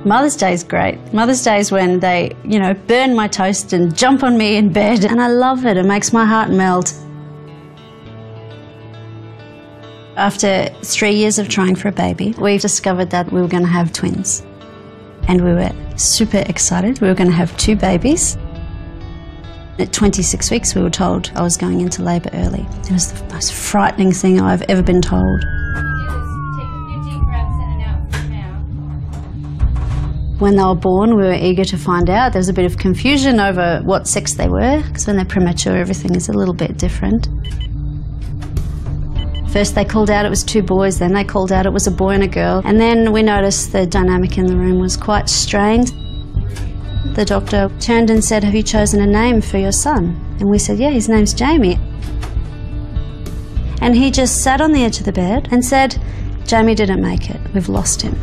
Mother's Day is great. Mother's Day is when they, burn my toast and jump on me in bed, and I love it. It makes my heart melt. After 3 years of trying for a baby, we discovered that we were going to have twins. And we were super excited. We were going to have 2 babies. At 26 weeks, we were told I was going into labour early. It was the most frightening thing I've ever been told. When they were born, we were eager to find out. There was a bit of confusion over what sex they were, because when they're premature, everything is a little bit different. First they called out it was 2 boys, then they called out it was a boy and a girl, and then we noticed the dynamic in the room was quite strained. The doctor turned and said, "Have you chosen a name for your son?" And we said, "Yeah, his name's Jamie." And he just sat on the edge of the bed and said, "Jamie didn't make it, we've lost him."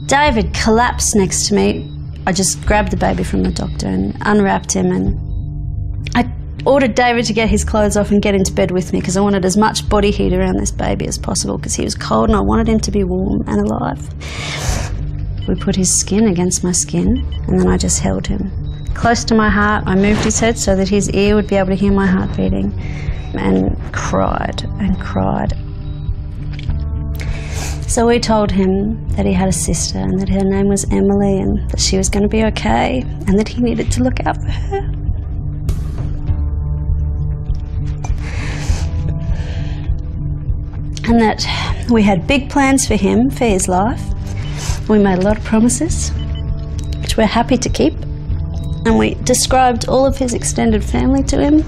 David collapsed next to me. I just grabbed the baby from the doctor and unwrapped him, and I ordered David to get his clothes off and get into bed with me because I wanted as much body heat around this baby as possible because he was cold and I wanted him to be warm and alive. We put his skin against my skin and then I just held him. Close to my heart, I moved his head so that his ear would be able to hear my heart beating, and cried and cried. So we told him that he had a sister and that her name was Emily and that she was going to be okay and that he needed to look out for her. And that we had big plans for him, for his life. We made a lot of promises, which we're happy to keep. And we described all of his extended family to him.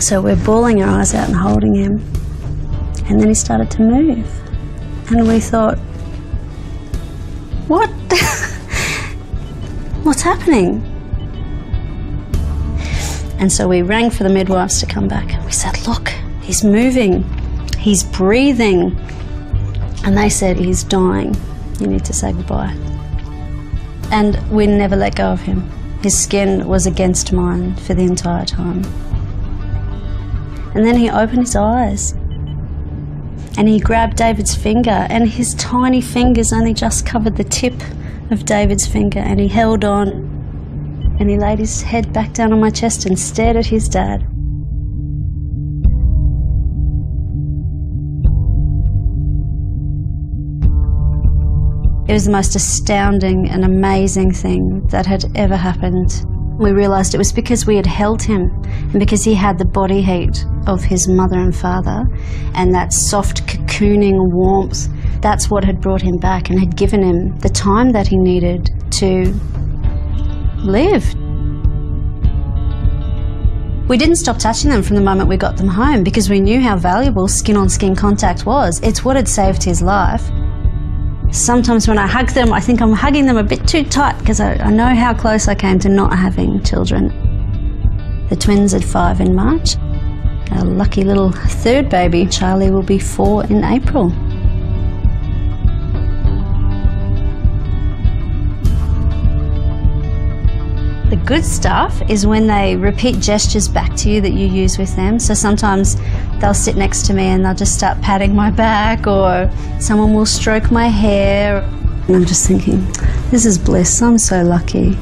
So we're bawling our eyes out and holding him. And then he started to move. And we thought, what? What's happening? And so we rang for the midwives to come back. We said, "Look, he's moving, he's breathing." And they said, "He's dying, you need to say goodbye." And we never let go of him. His skin was against mine for the entire time. And then he opened his eyes. And he grabbed David's finger, and his tiny fingers only just covered the tip of David's finger, and he held on, and he laid his head back down on my chest and stared at his dad. It was the most astounding and amazing thing that had ever happened. We realised it was because we had held him and because he had the body heat of his mother and father and that soft cocooning warmth. That's what had brought him back and had given him the time that he needed to live. We didn't stop touching them from the moment we got them home because we knew how valuable skin-on-skin contact was. It's what had saved his life. Sometimes when I hug them, I think I'm hugging them a bit too tight because I know how close I came to not having children. The twins are 5 in March. Our lucky little 3rd baby, Charlie, will be 4 in April. The good stuff is when they repeat gestures back to you that you use with them. So sometimes they'll sit next to me and they'll just start patting my back, or someone will stroke my hair. And I'm just thinking, this is bliss, I'm so lucky.